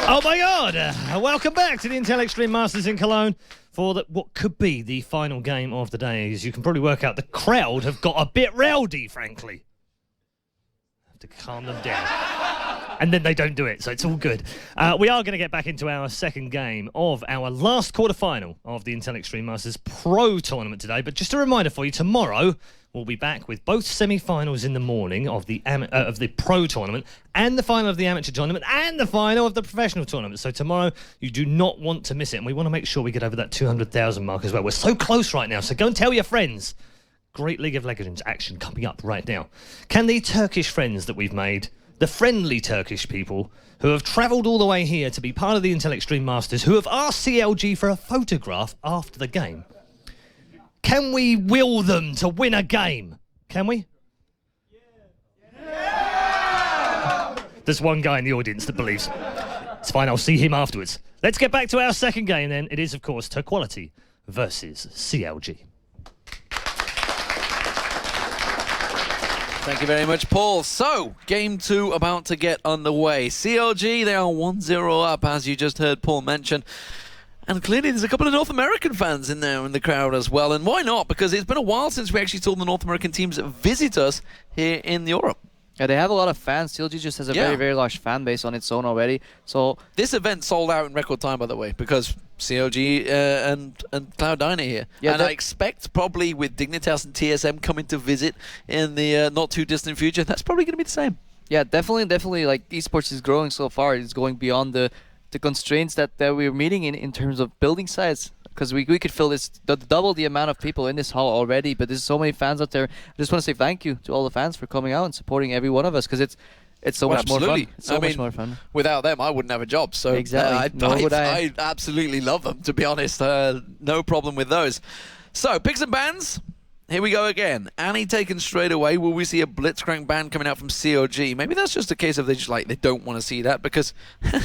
Oh my God! Welcome back to the Intel Extreme Masters in Cologne for what could be the final game of the day. As you can probably work out, the crowd have got a bit rowdy, frankly. I have to calm them down. And then they don't do it, so it's all good. We are going to get back into our second game of our last quarterfinal of the Intel Extreme Masters Pro Tournament today. But just a reminder for you, tomorrow we'll be back with both semi-finals in the morning of the Pro Tournament and the final of the Amateur Tournament and the final of the Professional Tournament. So tomorrow, you do not want to miss it. And we want to make sure we get over that 200,000 mark as well. We're so close right now, so go and tell your friends. Great League of Legends action coming up right now. Can the Turkish friends that we've made, the friendly Turkish people who have travelled all the way here to be part of the Intel Extreme Masters, who have asked CLG for a photograph after the game, can we will them to win a game? Can we? Yeah. There's one guy in the audience that believes. It's fine, I'll see him afterwards. Let's get back to our second game then. It is, of course, Turquality versus CLG. Thank you very much, Paul. So, game 2 about to get underway. CLG, they are 1-0 up, as you just heard Paul mention. And clearly there's a couple of North American fans in there in the crowd as well. And why not? Because it's been a while since we actually saw the North American teams visit us here in Europe. Yeah, they have a lot of fans. CLG just has a very, very large fan base on its own already. So this event sold out in record time, by the way, because CLG and Cloud9 are here. Yeah, and I expect probably with Dignitas and TSM coming to visit in the not too distant future, that's probably going to be the same. Yeah, definitely. Like esports is growing so far. It's going beyond the constraints that we're meeting in terms of building size. Because we could fill this double the amount of people in this hall already, but there's so many fans out there. I just want to say thank you to all the fans for coming out and supporting every one of us, because it's so much more fun. It's so much more fun. Without them, I wouldn't have a job. So exactly. I absolutely love them, to be honest. No problem with those. So picks and bans. Here we go again. Annie taken straight away. Will we see a Blitzcrank ban coming out from COG? Maybe that's just a case of they don't want to see that, because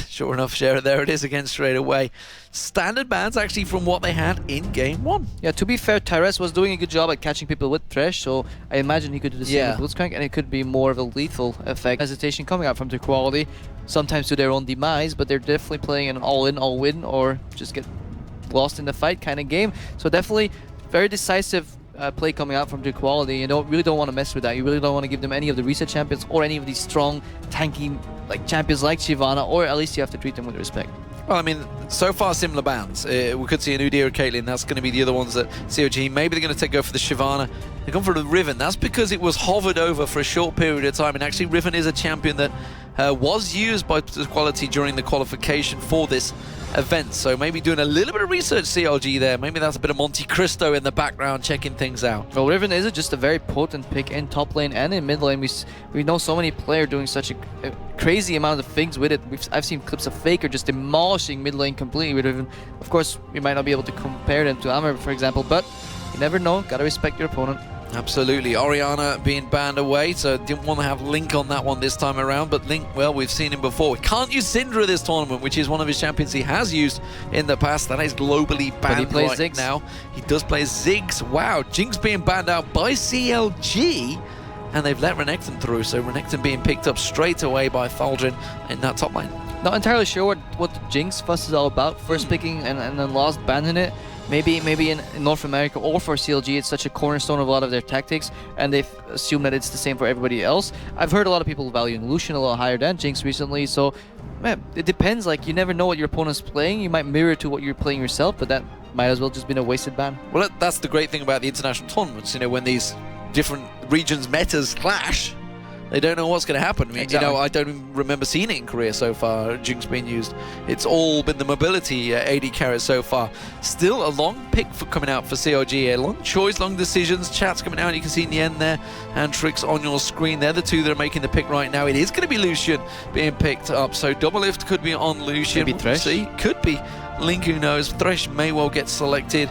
sure enough, Shara, there it is again straight away. Standard bans actually from what they had in game 1. Yeah, to be fair, Tyrese was doing a good job at catching people with Thresh, so I imagine he could do the same with Blitzcrank, and it could be more of a lethal effect. Hesitation coming out from Turquality, sometimes to their own demise, but they're definitely playing an all-in, all-win, or just get lost in the fight kind of game. So definitely very decisive play coming out from Turquality. You really don't want to mess with that. You really don't want to give them any of the reset champions or any of these strong, tanky champions like Shyvana, or at least you have to treat them with respect. Well, I mean, so far similar bans. We could see an Udyr or Caitlyn. That's going to be the other ones that COG. Maybe they're going to go for the Shyvana. They've gone for the Riven. That's because it was hovered over for a short period of time. And actually, Riven is a champion that was used by Turquality during the qualification for this event. So maybe doing a little bit of research, CLG there. Maybe that's a bit of Monte Cristo in the background checking things out. Well, Riven is just a very potent pick in top lane and in mid lane. We know so many players doing such a crazy amount of things with it. I've seen clips of Faker just demolishing mid lane completely with Riven. Of course, we might not be able to compare them to Amber, for example, but you never know. Gotta respect your opponent. Absolutely. Orianna being banned away, so didn't want to have Link on that one this time around, but Link, well, we've seen him before. We can't use Syndra this tournament, which is one of his champions he has used in the past. That is globally banned he plays right Ziggs now. He does play Ziggs. Wow, Jinx being banned out by CLG, and they've let Renekton through, so Renekton being picked up straight away by Thaldrin in that top lane. Not entirely sure what the Jinx fuss is all about. First picking and then lost banning it. Maybe in North America or for CLG, it's such a cornerstone of a lot of their tactics, and they've assumed that it's the same for everybody else. I've heard a lot of people valuing Lucian a lot higher than Jinx recently, so man, it depends. You never know what your opponent's playing. You might mirror to what you're playing yourself, but that might as well just been a wasted ban. Well, that's the great thing about the international tournaments. When these different regions metas clash, they don't know what's going to happen. I mean, exactly. I don't even remember seeing it in Korea so far, Jinx being used. It's all been the mobility AD carries so far. Still a long pick for coming out for CLG. A long choice, long decisions. Chat's coming out, you can see in the end there. And Tricks on your screen. They're the two that are making the pick right now. It is going to be Lucian being picked up. So double lift could be on Lucian. Maybe Thresh. See, could be Link, who knows. Thresh may well get selected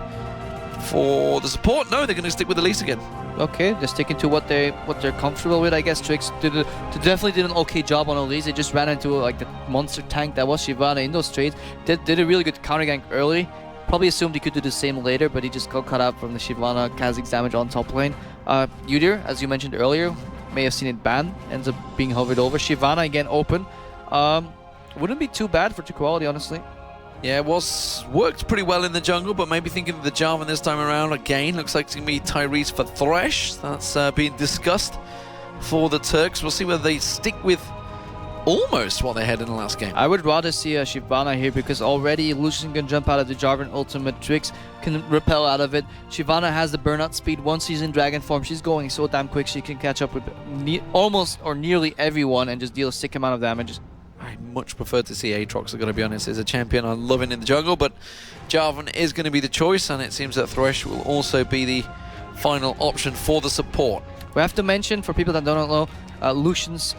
for the support. No, they're going to stick with Elise again. Okay, they're sticking to what they're comfortable with, I guess. Tricks definitely did an okay job on Elise. They just ran into the monster tank that was Shyvana in those trades. Did a really good counter gank early. Probably assumed he could do the same later, but he just got cut out from the Shyvana Kha'Zix damage on top lane. Udyr, as you mentioned earlier, may have seen it banned, ends up being hovered over. Shyvana again open. Wouldn't be too bad for Turquality, honestly. Yeah, it worked pretty well in the jungle, but maybe thinking of the Jarvan this time around again. Looks like it's going to be Tyrese for Thresh. That's being discussed for the Turks. We'll see whether they stick with almost what they had in the last game. I would rather see a Shyvana here because already Lucian can jump out of the Jarvan ultimate tricks, can repel out of it. Shyvana has the burnout speed. Once she's in dragon form, she's going so damn quick she can catch up with almost or nearly everyone and just deal a sick amount of damage. I much prefer to see Aatrox, I'm going to be honest, as a champion. I love him in the jungle, but Jarvan is going to be the choice, and it seems that Thresh will also be the final option for the support. We have to mention, for people that don't know, Lucian's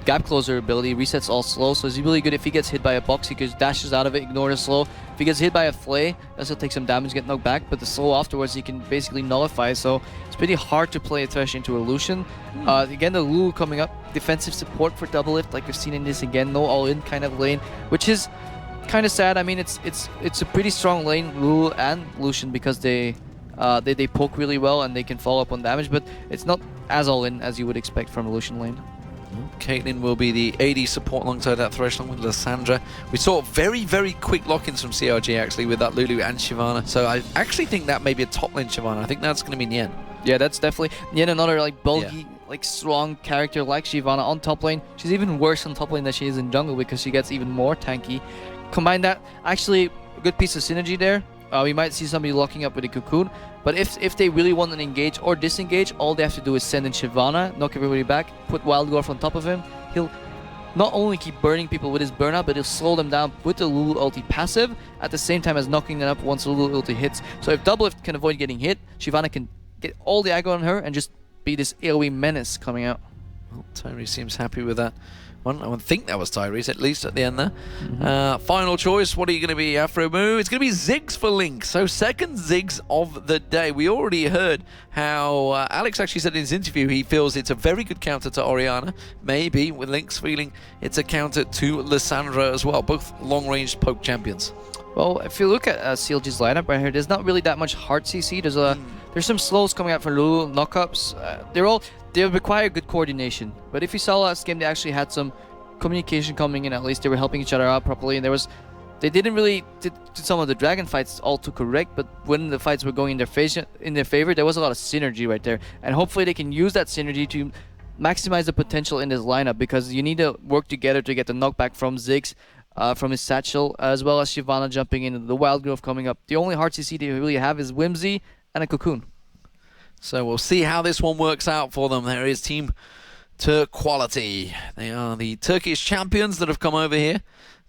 gap closer ability resets all slow, so it's really good if he gets hit by a box, he just dashes out of it, ignore the slow. If he gets hit by a flay, he'll still take some damage, get knocked back, but the slow afterwards he can basically nullify, so it's pretty hard to play a Thresh into a Lucian. Again, the Lulu coming up, defensive support for double lift, like we've seen in this again, no all-in kind of lane, which is kind of sad. I mean, it's a pretty strong lane, Lulu and Lucian, because they poke really well and they can follow up on damage, but it's not as all-in as you would expect from a Lucian lane. Caitlyn will be the AD support alongside that Thresh along with Lissandra. We saw very, very quick lock-ins from CRG actually with that Lulu and Shyvana. So I actually think that may be a top lane Shyvana. I think that's going to be Nien. Yeah, that's definitely Nien, another like bulky, like strong character like Shyvana on top lane. She's even worse on top lane than she is in jungle because she gets even more tanky. Combine that, actually a good piece of synergy there. We might see somebody locking up with a Cocoon, but if they really want to engage or disengage, all they have to do is send in Shyvana, knock everybody back, put Wild Dwarf on top of him. He'll not only keep burning people with his burnout, but he'll slow them down with the Lulu ulti passive, at the same time as knocking them up once the Lulu ulti hits. So if Doublelift can avoid getting hit, Shyvana can get all the aggro on her and just be this AoE menace coming out. Well, Tyrese seems happy with that one. I would think that was Tyrese, at least at the end there. Final choice, what are you going to be, Afro Moo? It's going to be Ziggs for Link. So second Ziggs of the day. We already heard how Alex actually said in his interview he feels it's a very good counter to Orianna. Maybe with Link's feeling it's a counter to Lissandra as well. Both long-range poke champions. Well, if you look at CLG's lineup right here, there's not really that much hard CC. There's some slows coming out for Lulu, knockups. They require good coordination. But if you saw last game, they actually had some communication coming in. At least they were helping each other out properly. And they didn't really did some of the dragon fights all too correct. But when the fights were going in their favor, there was a lot of synergy right there. And hopefully they can use that synergy to maximize the potential in this lineup, because you need to work together to get the knockback from Ziggs. From his satchel, as well as Shyvana jumping in, the Wild Growth coming up. The only hard CC they really have is Whimsy and a Cocoon. So we'll see how this one works out for them. There is Team Turquality. They are the Turkish champions that have come over here.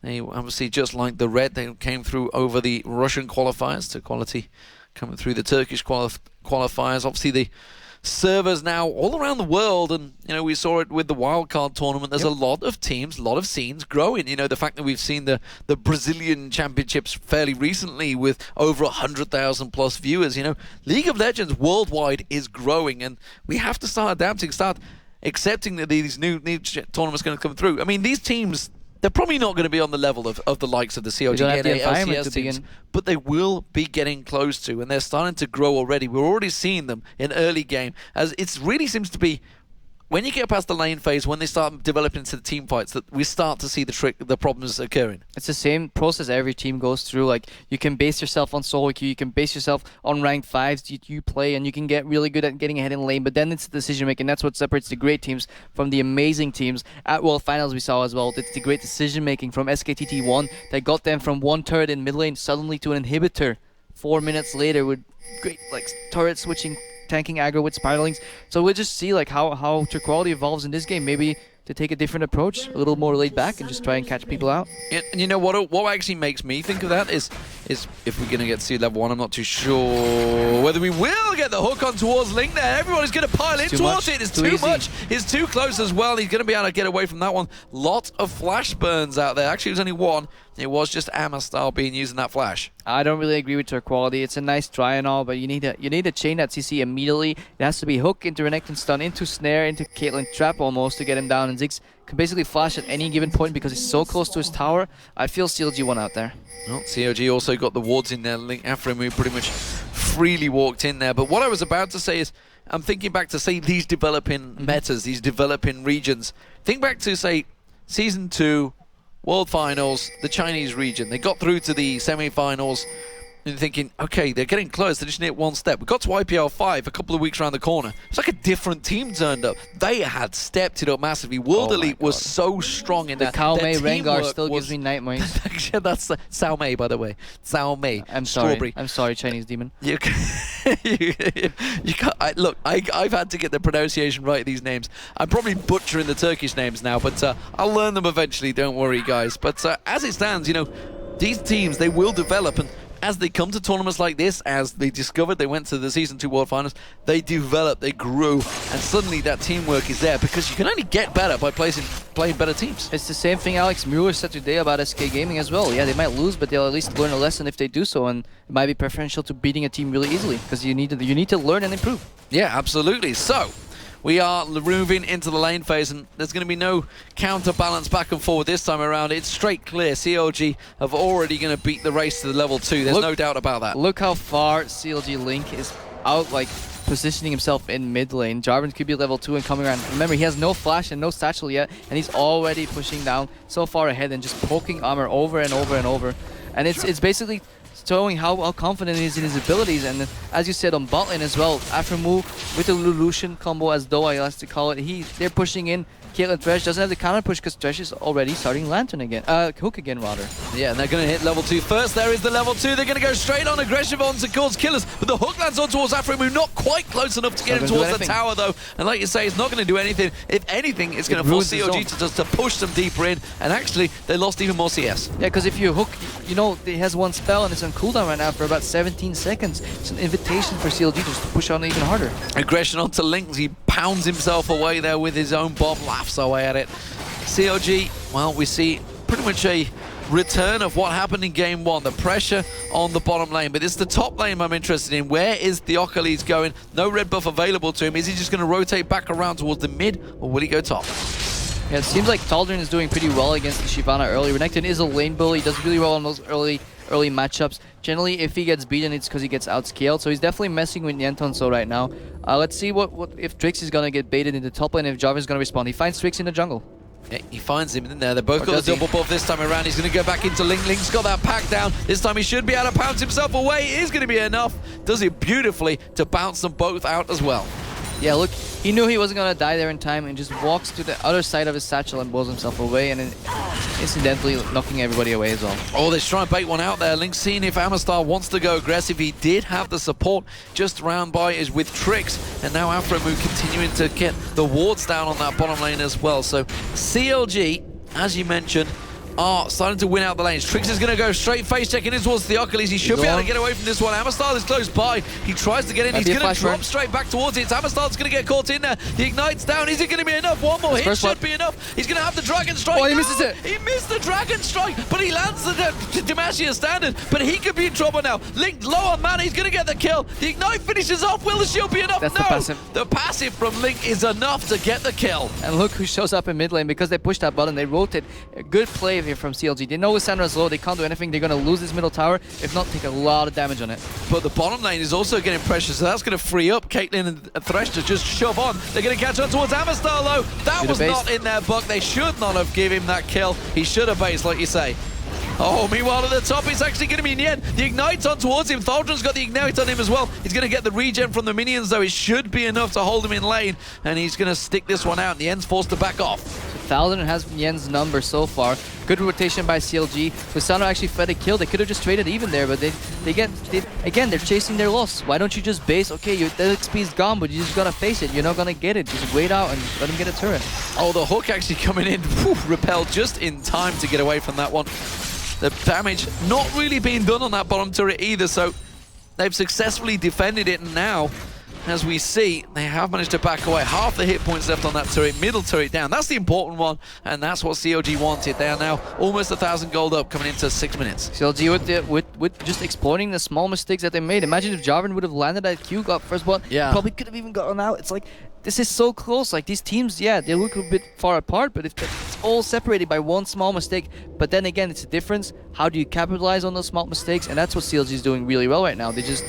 They obviously, just like the Red, they came through over the Russian qualifiers. Turquality coming through the Turkish qualifiers. Obviously, the servers now all around the world, and you know, we saw it with the wildcard tournament. There's a lot of teams, a lot of scenes growing. You know, the fact that we've seen the Brazilian championships fairly recently with over 100,000 plus viewers. You know, League of Legends worldwide is growing, and we have to start adapting, start accepting that these new tournaments are going to come through. I mean, these teams, they're probably not going to be on the level of the likes of the COG and LCS teams, but they will be getting close to, and they're starting to grow already. We're already seeing them in early game, as it really seems to be, when you get past the lane phase, when they start developing into the team fights, that we start to see the problems occurring. It's the same process every team goes through. Like, you can base yourself on solo queue, you can base yourself on rank 5s you play, and you can get really good at getting ahead in lane, but then it's the decision making. That's what separates the great teams from the amazing teams. At World Finals we saw as well, it's the great decision making from SKTT1 that got them from one turret in mid lane suddenly to an inhibitor 4 minutes later with great like turret switching, tanking aggro with spiralings. So we'll just see like how Turquality evolves in this game. Maybe to take a different approach, a little more laid back, and just try and catch people out. And you know what actually makes me think of that is if we're going to get to level 1, I'm not too sure whether we will get the hook on towards Link there. Everybody's going to pile in towards it. It's too much. It's too close as well. He's going to be able to get away from that one. Lot of flash burns out there. Actually, it was only one. It was just Amastyle being used in that flash. I don't really agree with Turquality. It's a nice try and all, but you need to chain that CC immediately. It has to be hook into Renekton stun, into snare, into Caitlyn trap almost to get him down, and Ziggs can basically flash at any given point because he's so close to his tower. I feel CLG won out there. Well, COG also got the wards in there. Link Afromu pretty much freely walked in there. But what I was about to say is, I'm thinking back to, say, these developing metas, these developing regions. Think back to, say, Season 2 World Finals, the Chinese region. They got through to the semi-finals and thinking, okay, they're getting close, they just need one step. We got to IPL 5 a couple of weeks around the corner. It's like a different team turned up. They had stepped it up massively. World Elite was so strong in that. Cao Mei Their Rengar teamwork still gives me nightmares. Actually, that's Cao Mei, by the way. Cao Mei. I'm sorry. Strawberry. I'm sorry, Chinese demon. You can't, look, I've had to get the pronunciation right of these names. I'm probably butchering the Turkish names now, but I'll learn them eventually, don't worry, guys. But as it stands, you know, these teams, they will develop, and as they come to tournaments like this, as they discovered, they went to the Season 2 World Finals, they developed, they grew, and suddenly that teamwork is there, because you can only get better by playing better teams. It's the same thing Alex Mueller said today about SK Gaming as well. Yeah, they might lose, but they'll at least learn a lesson if they do so, and it might be preferential to beating a team really easily, because you need to learn and improve. Yeah, absolutely. So, we are moving into the lane phase, and there's going to be no counterbalance back and forward this time around. It's straight clear. CLG have already going to beat the race to the level 2. There's no doubt about that. Look how far CLG Link is out, like, positioning himself in mid lane. Jarvan could be level 2 and coming around. Remember, he has no flash and no satchel yet, and he's already pushing down so far ahead and just poking armor over and over and over. And it's basically showing how confident he is in his abilities. And as you said on bot lane as well, after move with the Lucian combo, as though I like to call it, they're pushing in. Caitlyn Thresh doesn't have the counter push because Thresh is already starting Lantern again. Hook again, rather. Yeah, and they're going to hit level 2 first. There is the level 2. They're going to go straight on aggressive on to cause killers, but the hook lands on towards Afremu, not quite close enough to get him towards the tower though. And like you say, it's not going to do anything. If anything, it's going to force COG to just push them deeper in. And actually, they lost even more CS. Yeah, because if you hook, you know, it has one spell and it's on cooldown right now for about 17 seconds. It's an invitation for CLG just to push on even harder. Aggression onto Link. He pounds himself away there with his own bomb, laughs away at it. CLG, well, we see pretty much a return of what happened in game 1, the pressure on the bottom lane, but it's the top lane I'm interested in. Where is Turquality going? No red buff available to him. Is he just going to rotate back around towards the mid, or will he go top? Yeah, it seems like Tal'Darim is doing pretty well against the Shyvana early. Renekton is a lane bully. He does really well on those early matchups. Generally, if he gets beaten, it's because he gets outscaled. So he's definitely messing with Yentonso right now. Let's see what if Trix is going to get baited into top lane, if Jarvan is going to respond. He finds Trix in the jungle. Yeah, he finds him in there. They've both got the double buff this time around. He's going to go back into Link. Link's got that pack down. This time he should be able to pounce himself away. It is going to be enough. Does it beautifully to bounce them both out as well. Yeah, look, he knew he wasn't going to die there in time and just walks to the other side of his satchel and blows himself away, and then incidentally knocking everybody away as well. Oh, they're trying to bait one out there. Link's seeing if Amistar wants to go aggressive. He did have the support just round by is with Trix, and now Afremu continuing to get the wards down on that bottom lane as well. So CLG, as you mentioned, are starting to win out the lanes. Trix is going to go straight face checking in towards Turquality. He should be able to get away from this one. Amistar is close by. He tries to get in. He's going to drop straight back towards it. It's Amistar's going to get caught in there. The Ignite's down. Is it going to be enough? One more hit should be enough. He's going to have the Dragon Strike. Oh, he misses it. He missed the Dragon Strike, but he lands the Demacia standard. But he could be in trouble now. Link low on mana. He's going to get the kill. The Ignite finishes off. Will the shield be enough? That's no. the passive. The passive from Link is enough to get the kill. And look who shows up in mid lane because they pushed that button. They rotate. A good play here from CLG. They know Lissandra's low, they can't do anything. They're going to lose this middle tower, if not take a lot of damage on it. But the bottom lane is also getting pressure, so that's going to free up Caitlyn and Thresh to just shove on. They're going to catch on towards Amistar though. That was not in their book. They should not have given him that kill. He should have based, like you say. Oh, meanwhile at the top, it's actually going to be Nien. The Ignite's on towards him. Thaldron's got the Ignite on him as well. He's going to get the regen from the minions though. It should be enough to hold him in lane, and he's going to stick this one out. Nien's forced to back off. Thaldron has Yen's number so far. Good rotation by CLG. Lissandra actually fed a kill. They could have just traded even there, but again, they're chasing their loss. Why don't you just base? Okay, the XP is gone, but you just gotta face it. You're not gonna get it. Just wait out and let him get a turret. Oh, the hook actually coming in. Whew, repelled just in time to get away from that one. The damage not really being done on that bottom turret either, so they've successfully defended it, and now, as we see, they have managed to back away. Half the hit points left on that turret, middle turret down. That's the important one, and that's what CLG wanted. They are now almost 1,000 gold up coming into 6 minutes. CLG with just exploiting the small mistakes that they made. Imagine if Jarvan would have landed that Q, got first blood, probably could have even gotten out. It's like, this is so close. Like, these teams, yeah, they look a bit far apart, but if it's all separated by one small mistake. But then again, it's a difference. How do you capitalize on those small mistakes? And that's what CLG is doing really well right now. They're just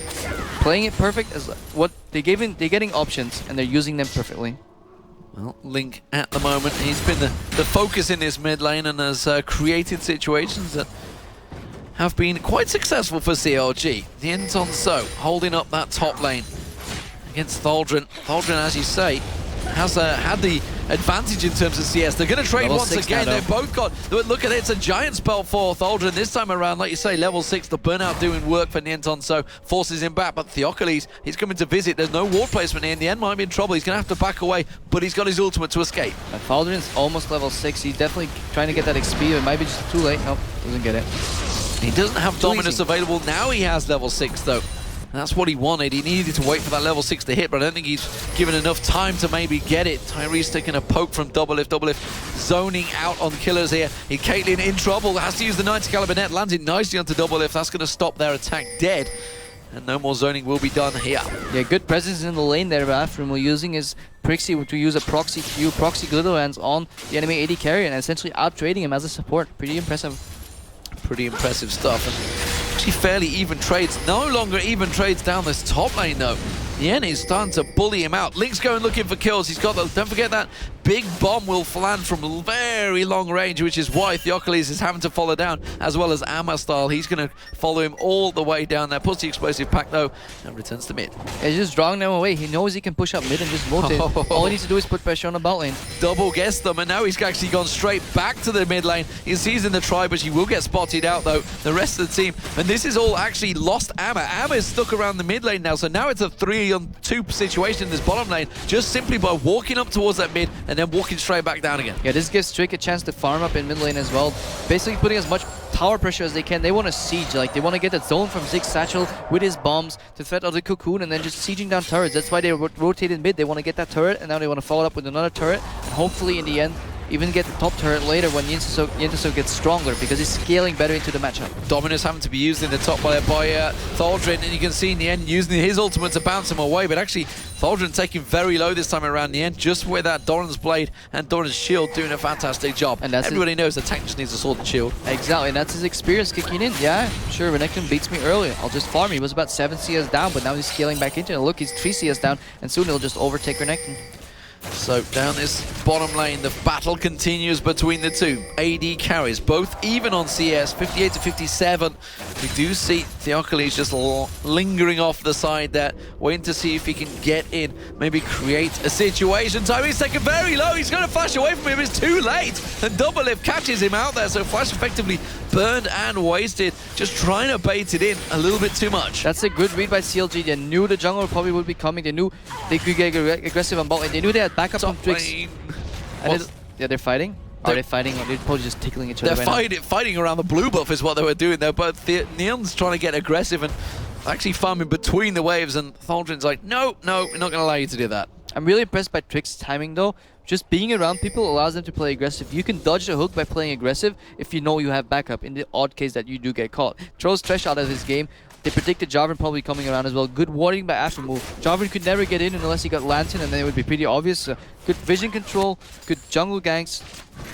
playing it perfect as what they're getting options, and they're using them perfectly. Well, Link at the moment, he's been the focus in this mid lane and has created situations that have been quite successful for CLG. The Entonso holding up that top lane against Thaldrin. Thaldrin, as you say, has had the advantage in terms of CS. They're going to trade once again. They've both got, look at it, it's a giant spell for Thaldrin this time around. Like you say, level 6, the burnout doing work for Nienton, so forces him back. But Theocles, he's coming to visit. There's no ward placement here. In the end, might be in trouble. He's going to have to back away, but he's got his ultimate to escape. And Thaldrin's almost level 6. He's definitely trying to get that XP. It might be just too late. Nope, doesn't get it. He doesn't have Dominus available. Now he has level 6, though. That's what he wanted. He needed to wait for that level 6 to hit, but I don't think he's given enough time to maybe get it. Tyrese taking a poke from Doublelift. Doublelift zoning out on killers here. Caitlyn in trouble. Has to use the 90 caliber net. Lands it nicely onto Doublelift. That's going to stop their attack dead. And no more zoning will be done here. Yeah, good presence in the lane there. Aftermoon using his Prixie to use a proxy Q, proxy glitter hands on the enemy AD carry and essentially out-trading him as a support. Pretty impressive. Pretty impressive stuff. And actually fairly even trades. No longer even trades down this top lane though. Yen is starting to bully him out. Link's going looking for kills. He's got the, don't forget that big bomb will land from very long range, which is why Theocles is having to follow down, as well as Amastal. He's going to follow him all the way down there. Puts the explosive pack though, and returns to mid. Yeah, he's just drawing them away. He knows he can push up mid and just rotate. All he needs to do is put pressure on the bot lane. Double guessed them, and now he's actually gone straight back to the mid lane. He sees in the try, but he will get spotted out though. The rest of the team, and this is all actually lost Amma. Amma is stuck around the mid lane now, so now it's a 3-on-2 situation in this bottom lane, just simply by walking up towards that mid and then walking straight back down again. Yeah, this gives Trick a chance to farm up in mid lane as well. Basically putting as much tower pressure as they can. They want to siege, like they want to get that zone from Zig's Satchel with his bombs to threat out the cocoon and then just sieging down turrets. That's why they rotated mid. They want to get that turret and now they want to follow up with another turret. And hopefully in the end, even get the top turret later when Yintaso gets stronger because he's scaling better into the matchup. Dominus having to be used in the top by Thaldrin, and you can see in the end using his ultimate to bounce him away, but actually Thaldrin taking very low this time around in the end, just with that Doran's blade and Doran's shield doing a fantastic job. And that's everybody knows the tank just needs a sword and shield. Exactly, and that's his experience kicking in. Yeah, sure, Renekton beats me earlier. I'll just farm. He was about 7 CS down, but now he's scaling back into it. Look, he's 3 CS down, and soon he'll just overtake Renekton. So down this bottom lane, the battle continues between the two AD carries, both even on CS, 58 to 57. We do see Theocles just lingering off the side there, waiting to see if he can get in, maybe create a situation. Tyrese taken very low, he's going to flash away from him, it's too late, and Doublelift catches him out there, so Flash effectively burned and wasted, just trying to bait it in a little bit too much. That's a good read by CLG. They knew the jungle probably would be coming, they knew they could get aggressive on bot lane, they knew they had backup from Twix. Yeah, they're fighting? Are they fighting or they're probably just tickling each other? They're fighting around the blue buff is what they were doing there, but Neon's trying to get aggressive and actually farming between the waves, and Thaldrin's like, no, we're not going to allow you to do that. I'm really impressed by Trick's timing though. Just being around people allows them to play aggressive. You can dodge the hook by playing aggressive if you know you have backup in the odd case that you do get caught. Throws Thresh out of his game. They predicted Jarvan probably coming around as well. Good warding by Aftermove. Jarvan could never get in unless he got Lantern, and then it would be pretty obvious. Good vision control, good jungle ganks,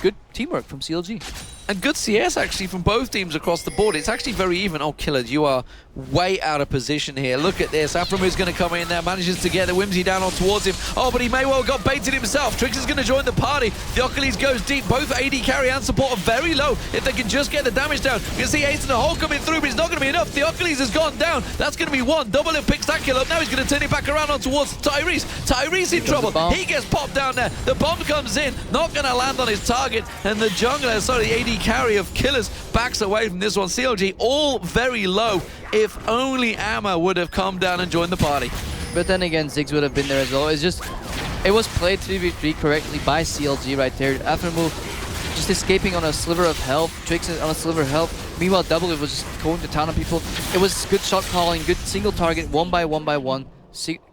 good teamwork from CLG. And good CS actually from both teams across the board. It's actually very even. Oh, Killer, you are way out of position here. Look at this. Aframu's going to come in there, manages to get the Whimsy down on towards him. Oh, but he may well got baited himself. Trix is going to join the party. Theocles goes deep. Both AD carry and support are very low. If they can just get the damage down. You can see Ace and the Hole coming through, but it's not going to be enough. Theocles has gone down. That's going to be one. Doublelift picks that kill up. Now he's going to turn it back around on towards Tyrese. Tyrese in trouble. He gets popped down there. The bomb comes in. Not going to land on his target. And the jungler, sorry, the AD carry of Killers backs away from this one. CLG all very low. If only Amma would have come down and joined the party. But then again, Ziggs would have been there as well. It's just, it was played 3v3 correctly by CLG right there. After move, just escaping on a sliver of health, Trix on a sliver of health. Meanwhile, Double was just going to town on people. It was good shot calling, good single target, one by one.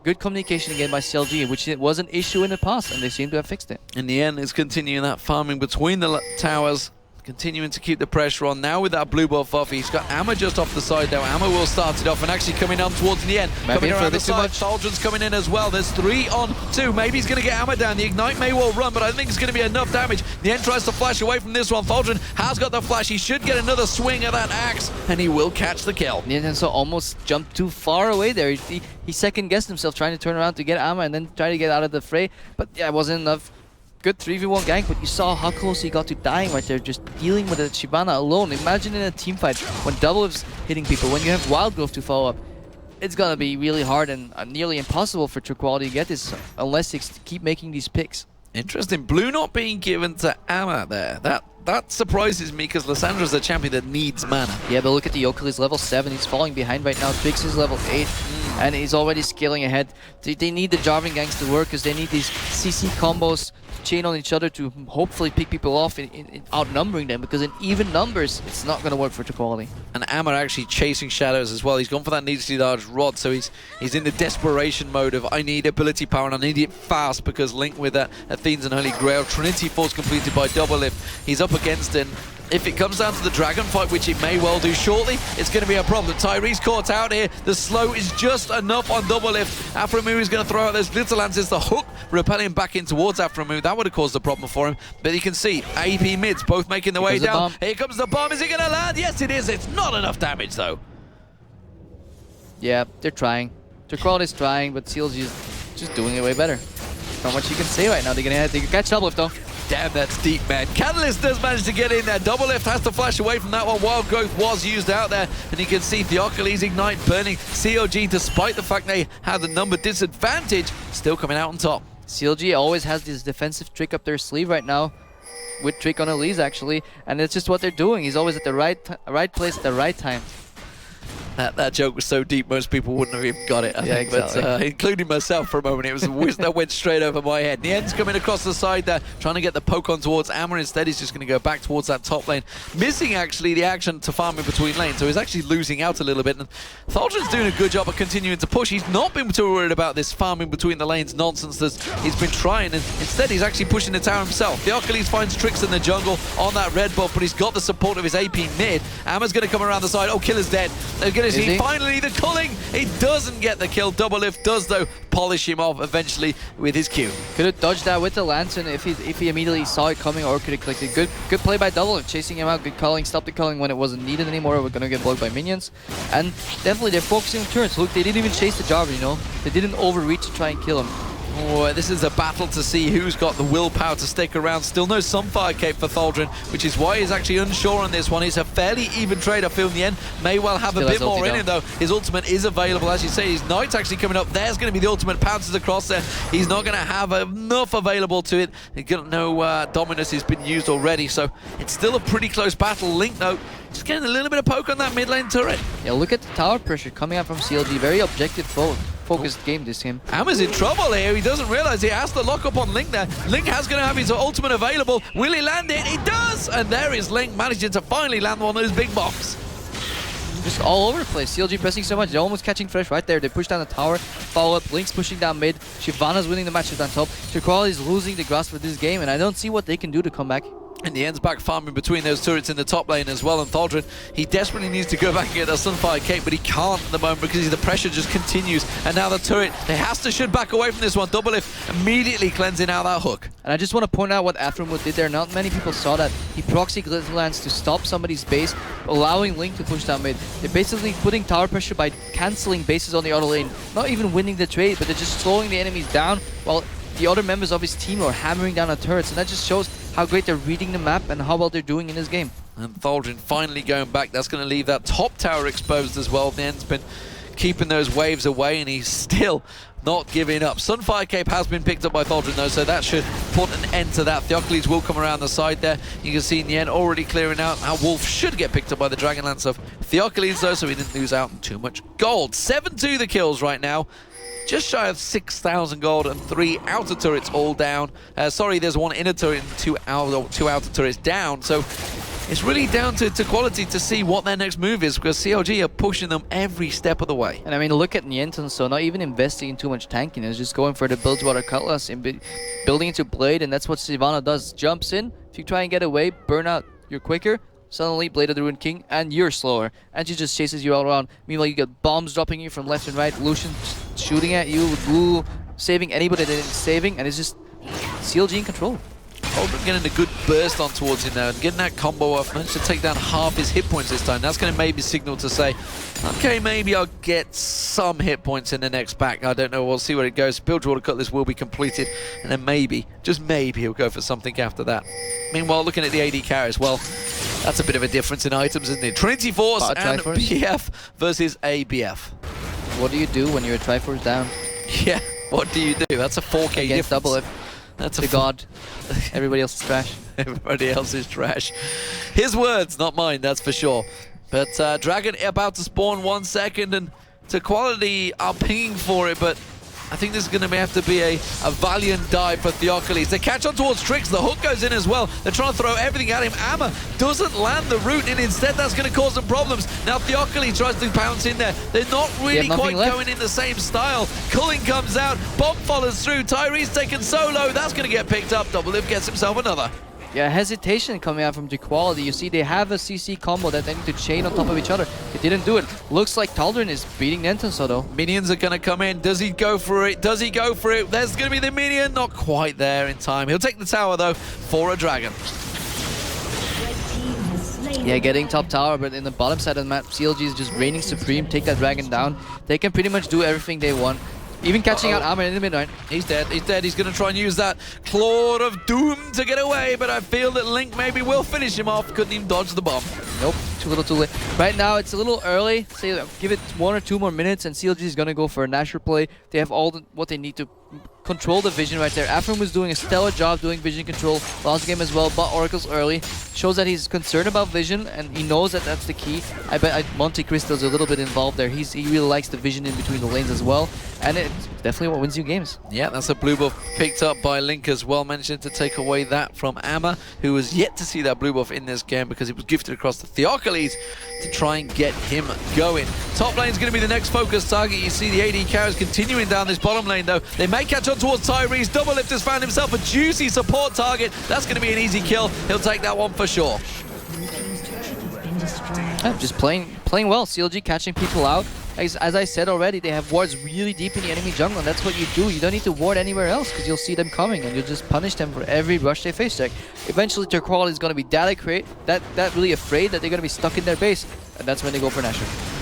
Good communication again by CLG, which was an issue in the past, and they seem to have fixed it. In the end, it's continuing that farming between the towers. Continuing to keep the pressure on. Now with that blue buff off, he's got Amma just off the side though. Amma will start it off and actually coming on towards the end. Coming around the side, Thaldrin's coming in as well. There's 3 on 2. Maybe he's going to get Amma down. The Ignite may well run, but I think it's going to be enough damage. The end tries to flash away from this one. Thaldrin has got the flash. He should get another swing of that axe, and he will catch the kill. Nintendo almost jumped too far away there. He second-guessed himself trying to turn around to get Amma and then try to get out of the fray. But yeah, it wasn't enough. good 3v1 gank, but you saw how close he got to dying right there, just dealing with the Shyvana alone. Imagine in a team fight when Doublelift's hitting people, when you have Wild Growth to follow up. It's gonna be really hard and nearly impossible for Turquality to get this unless they keep making these picks. Interesting. Blue not being given to Amma there. That surprises me because Lyssandra's a champion that needs mana. Yeah, but look at the Yoko, he's level 7, he's falling behind right now. Trix is level 8, and he's already scaling ahead. They need the Jarvan ganks to work because they need these CC combos to chain on each other to hopefully pick people off in outnumbering them, because in even numbers, it's not going to work for Turquality. And Amma actually chasing shadows as well. He's gone for that needlessly large rod, so he's in the desperation mode of I need ability power and I need it fast, because linked with that Athene's and Holy Grail. Trinity Force completed by Doublelift. He's up against him. If it comes down to the dragon fight, which it may well do shortly, it's going to be a problem. Tyree's caught out here. The slow is just enough on Doublelift. Aphromoo is going to throw out those little lances. The hook repelling back in towards Aphromoo. That would have caused a problem for him. But you can see AP mids both making their way down. Here comes the bomb. Is it going to land? Yes, it is. It's not enough damage, though. Yeah, they're trying. Turquality's trying, but CLG is just doing it way better. Not much you can say right now. They're going to catch Doublelift, though. Damn, that's deep, man. Catalyst does manage to get in there. Doublelift has to flash away from that one. Wild Growth was used out there, and you can see Theocles Ignite burning COG, despite the fact they had the number disadvantage, still coming out on top. CLG always has this defensive trick up their sleeve right now, with Trick on Elise actually, and it's just what they're doing. He's always at the right place at the right time. That joke was so deep, most people wouldn't have even got it, I think. Exactly. But including myself for a moment, it was a whiz that went straight over my head. Nien's coming across the side there, trying to get the poke on towards Amma. Instead, he's just going to go back towards that top lane, missing actually the action to farm in between lanes, so he's actually losing out a little bit. And Thaldren's doing a good job of continuing to push. He's not been too worried about this farming between the lanes nonsense that he's been trying, and instead he's actually pushing the tower himself. Theocles finds Trix in the jungle on that red buff, but he's got the support of his AP mid. Amma's going to come around the side. Oh, Killer's dead. They're going to see finally the culling. He doesn't get the kill. Doublelift does, though, polish him off eventually with his Q. Could have dodged that with the Lantern if he immediately saw it coming, or could have clicked it. Good play by Doublelift, chasing him out, good culling, stopped the culling when it wasn't needed anymore. We're gonna get blocked by minions. And definitely they're focusing on turrets. Look, they didn't even chase the Jarvan, you know? They didn't overreach to try and kill him. Oh, this is a battle to see who's got the willpower to stick around. Still no Sunfire Cape for Thaldren, which is why he's actually unsure on this one. It's a fairly even trade. I feel in the end may well have a bit more in him, though. His ultimate is available, as you say. His Knight's actually coming up. There's going to be the ultimate, pounces across there. He's not going to have enough available to it. No Dominus has been used already, so it's still a pretty close battle. Link, though, just getting a little bit of poke on that mid lane turret. Yeah, look at the tower pressure coming out from CLG. Very objective focused game this game. Amma's in trouble here. He doesn't realize he has to lock up on Link there. Link has going to have his ultimate available. Will he land it? He does! And there is Link managing to finally land one of those big box. Just all over the place. CLG pressing so much. They're almost catching Fresh right there. They push down the tower, follow up. Link's pushing down mid. Shyvana's winning the matchup on top. Turquality is losing the grasp of this game, and I don't see what they can do to come back. And the ends back farming between those turrets in the top lane as well. And Thaldren, he desperately needs to go back and get that Sunfire Cape, but he can't at the moment because the pressure just continues. And now the turret, they has to should back away from this one. Doublelift immediately cleansing out that hook. And I just want to point out what Aphromoo did there. Not many people saw that. He proxy Glitterlands to stop somebody's base, allowing Link to push down mid. They're basically putting tower pressure by cancelling bases on the other lane. Not even winning the trade, but they're just slowing the enemies down while the other members of his team are hammering down on turrets. And that just shows how great they're reading the map and how well they're doing in this game. And Thaldren finally going back. That's going to leave that top tower exposed as well. The end's been keeping those waves away, and he's still not giving up. Sunfire Cape has been picked up by Thaldren, though, so that should put an end to that. Theocles will come around the side there. You can see in the end already clearing out. Now Wolf should get picked up by the Dragonlance of Theocles, though, so he didn't lose out on too much gold. 7-2 the kills right now. Just shy of 6,000 gold and 3 outer turrets all down. Sorry, there's 1 inner turret and 2 outer turrets down. So it's really down to quality to see what their next move is, because CLG are pushing them every step of the way. And I mean, look at Nienton, so not even investing in too much tanking. It's just going for the Bilgewater Cutlass and building into Blade, and that's what Shyvana does. Jumps in, if you try and get away, burn out, you're quicker. Suddenly, Blade of the Ruined King, and you're slower. And she just chases you all around. Meanwhile, you get bombs dropping you from left and right. Lucian shooting at you. Blue saving anybody that is saving. And it's just CLG in control. Holdren getting a good burst on towards him now and getting that combo off. Managed to take down half his hit points this time. That's going to maybe signal to say, okay, maybe I'll get some hit points in the next pack. I don't know. We'll see where it goes. Bilgewater Cutlass will be completed, and then maybe, just maybe, he'll go for something after that. Meanwhile, looking at the AD carries, well, that's a bit of a difference in items, isn't it? Trinity Force and BF versus ABF. What do you do when you're a Triforce down? Yeah, what do you do? That's a 4K against difference. Doublelift. That's a god. Everybody else is trash. Everybody else is trash. His words, not mine, that's for sure. But Dragon about to spawn 1 second, and Turquality are pinging for it, but I think this is going to have to be a valiant dive for Theocles. They catch on towards Trix. The hook goes in as well. They're trying to throw everything at him. Amma doesn't land the root, and instead that's going to cause some problems. Now Theocles tries to pounce in there. They're not really quite going in the same style. Culling comes out. Bomb follows through. Tyrese taken solo. That's going to get picked up. Doublelift gets himself another. Yeah, hesitation coming out from Turquality. You see, they have a CC combo that they need to chain on top of each other. They didn't do it. Looks like Tal'Darim is beating Nentenso though. Minions are going to come in. Does he go for it? Does he go for it? There's going to be the minion. Not quite there in time. He'll take the tower though for a dragon. Yeah, getting top tower, but in the bottom side of the map, CLG is just reigning supreme. Take that dragon down. They can pretty much do everything they want. Even catching out Armor in the midnight. He's dead. He's dead. He's going to try and use that Claw of Doom to get away, but I feel that Link maybe will finish him off. Couldn't even dodge the bomb. Nope. Too little too late. Right now, it's a little early. Say, give it 1 or 2 more minutes, and CLG is going to go for a Nashor play. They have all what they need to control the vision right there. Afram was doing a stellar job doing vision control last game as well, but Oracle's early. Shows that he's concerned about vision, and he knows that that's the key. I bet Monte Cristo's a little bit involved there. He really likes the vision in between the lanes as well, and it's definitely what wins you games. Yeah, that's a blue buff picked up by Link as well, managing to take away that from Amma, who was yet to see that blue buff in this game because it was gifted across to Theocles to try and get him going. Top lane's going to be the next focus target. You see the AD carries continuing down this bottom lane though. They may catch on towards Tyrese. Doublelift has found himself a juicy support target. That's going to be an easy kill. He'll take that one for sure. Just playing well. CLG catching people out. As I said already, they have wards really deep in the enemy jungle, and that's what you do. You don't need to ward anywhere else because you'll see them coming, and you'll just punish them for every rush they face check. Eventually, Turquality is going to be that really afraid that they're going to be stuck in their base, and that's when they go for Nashor.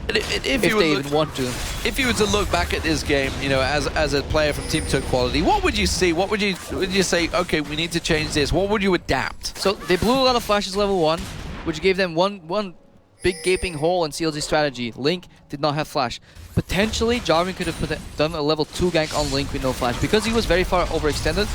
If they even want to. If you were to look back at this game, you know, as a player from Team Turquality, what would you see? What would you say? Okay, we need to change this. What would you adapt? So they blew a lot of flashes level 1, which gave them one big gaping hole in CLG strategy. Link did not have flash. Potentially, Jarvan could have done a level 2 gank on Link with no flash because he was very far overextended.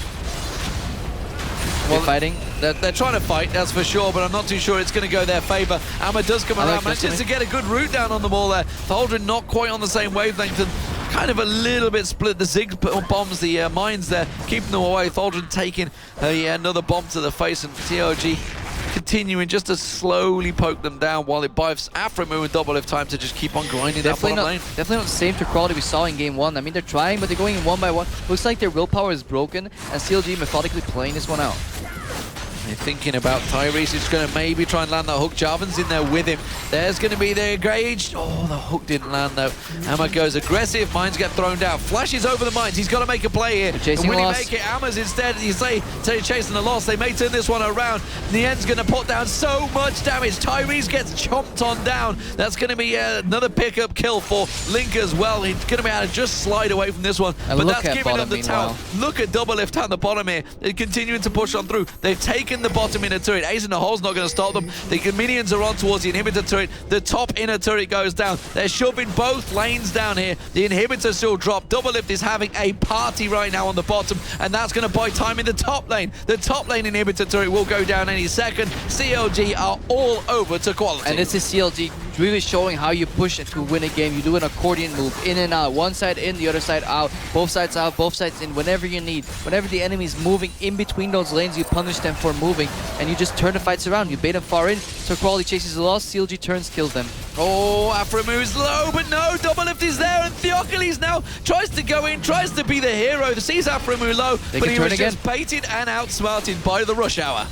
Well, fighting. They're trying to fight, that's for sure, but I'm not too sure it's going to go their favor. Amma does come around, manages to get a good root down on them all there. Thaldrin not quite on the same wavelength and kind of a little bit split. The Zig bombs, the mines there, keeping them away. Thaldrin taking another bomb to the face, and TOG continuing just to slowly poke them down while it buys Aframu and Doublelift time to just keep on grinding that bottom lane. Definitely not the same Turquality we saw in game 1. I mean, they're trying, but they're going in 1 by 1. Looks like their willpower is broken, and CLG methodically playing this one out. They're thinking about Tyrese. He's going to maybe try and land that hook. Jarvan's in there with him. There's going to be the Grage. Oh, the hook didn't land though. Amma goes aggressive. Mines get thrown down. Flashes over the mines. He's got to make a play here. And will he make it? Amma's instead, you say, chasing the loss. They may turn this one around. Nien's going to put down so much damage. Tyrese gets chomped on down. That's going to be another pickup kill for Link as well. He's going to be able to just slide away from this one. But that's giving them the tower. Look at Doublelift down the bottom here. They're continuing to push on through. They've taken the bottom inner turret. Ace in the hole's not going to stop them. The minions are on towards the inhibitor turret. The top inner turret goes down. They're shoving both lanes down here. The inhibitor still dropped. Doublelift is having a party right now on the bottom, and that's going to buy time in the top lane. The top lane inhibitor turret will go down any second. CLG are all over Turquality. And this is CLG really showing how you push it to win a game. You do an accordion move, in and out. One side in, the other side out. Both sides out, both sides in, whenever you need. Whenever the enemy is moving in between those lanes, you punish them for moving, and you just turn the fights around. You bait them far in, Turquality chases the loss, CLG turns, kills them. Oh, Aframu's low, but no, Doublelift is there, and Theocles now tries to go in, tries to be the hero. Sees Aframu low, but he was just baited and outsmarted by the rush hour.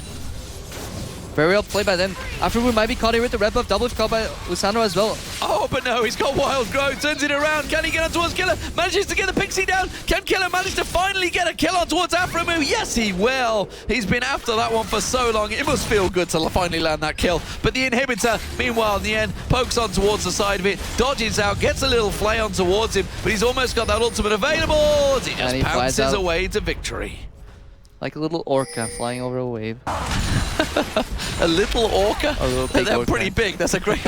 Very well played by them. After we might be caught here with the red buff, double lift caught by Lissandro as well. Oh, but no, he's got Wild Growth, turns it around. Can he get on towards Killer? Manages to get the Pixie down. Can Killer manage to finally get a kill on towards Aframu? Yes, he will. He's been after that one for so long. It must feel good to finally land that kill. But the inhibitor, meanwhile, in the end, pokes on towards the side of it, dodges out, gets a little flay on towards him, but he's almost got that ultimate available. As he just pounces away to victory. Like a little orca flying over a wave. A little orca? A little big They're orca. pretty big. That's a great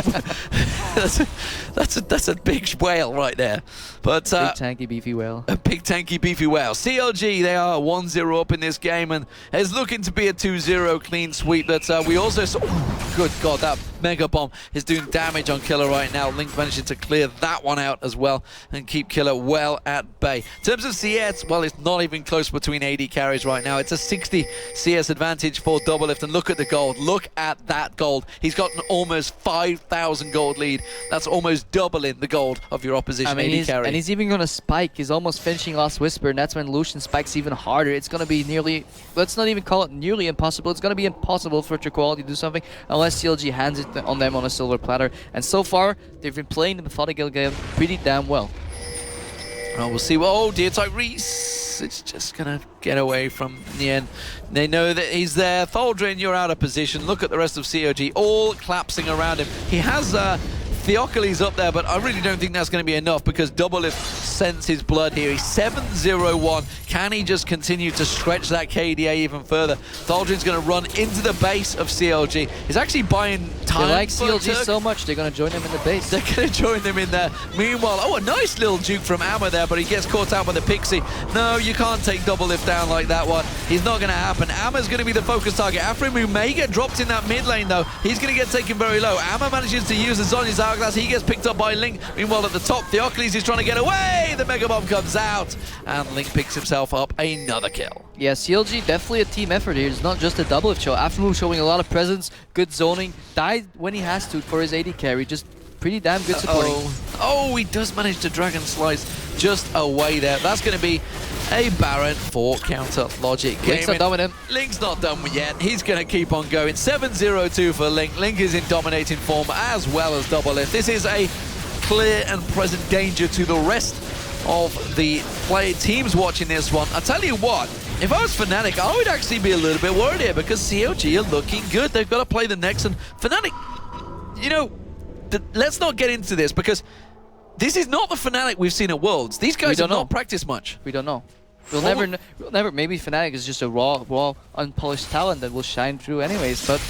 that's a big whale right there. But Big tanky beefy whale. a big tanky beefy whale. CLG, they are 1-0 up in this game, and it's looking to be a 2-0 clean sweep. That we also saw. Good God, that Mega Bomb is doing damage on Killer right now. Link managing to clear that one out as well and keep Killer well at bay. In terms of CS, well, it's not even close between AD carries right now. It's a 60 CS advantage for Doublelift, and look at the gold. Look at that gold. He's got an almost 5,000 gold lead. That's almost doubling the gold of your opposition AD carry. And he's even going to spike. He's almost finishing Last Whisper, and that's when Lucian spikes even harder. It's going to be nearly, let's not even call it nearly impossible. It's going to be impossible for Turquality to do something unless CLG hands it on them on a silver platter. And so far, they've been playing the methodical game pretty damn well. Oh, we'll see. Oh dear, Tyrese. It's just going to get away from the end. They know that he's there. Thaldrin, you're out of position. Look at the rest of COG, all collapsing around him. He has Theocles up there, but I really don't think that's going to be enough because Doublelift sends his blood here. He's 7-0-1. Can he just continue to stretch that KDA even further? Thaldrin's going to run into the base of CLG. He's actually buying time. They like for CLG Turk. so much, they're going to join them in the base. They're going to join them in there. Meanwhile, oh, a nice little juke from Amma there, but he gets caught out by the Pixie. No, you can't take Doublelift down like that one. He's not going to happen. Amma's going to be the focus target. Aframu may get dropped in that mid lane, though. He's going to get taken very low. Amma manages to use the Zhonya's hourglass. He gets picked up by Link. Meanwhile, at the top, Theocles is trying to get away. The Mega Bomb comes out, and Link picks himself up another kill. Yeah, CLG definitely a team effort here. It's not just a Doublelift show. Aframu showing a lot of presence, good zoning, died when he has to for his AD carry. Just pretty damn good supporting. Oh, he does manage to Dragon Slice just away there. That's going to be a Baron for Counter Logic. Link's not done with him. Link's not done yet. He's going to keep on going. 7-0-2 for Link. Link is in dominating form as well as Doublelift. This is a clear and present danger to the rest of the teams watching this one. I tell you what, if I was Fnatic, I would actually be a little bit worried here because COG are looking good. They've got to play the next, and Fnatic, you know, let's not get into this because this is not the Fnatic we've seen at Worlds. These guys have not practiced much. We don't know. We'll never. Maybe Fnatic is just a raw, unpolished talent that will shine through anyways. But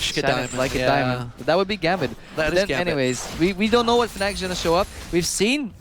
like a diamond. But that would be Gambit. Anyways, we don't know what Fnatic's gonna show up. We've seen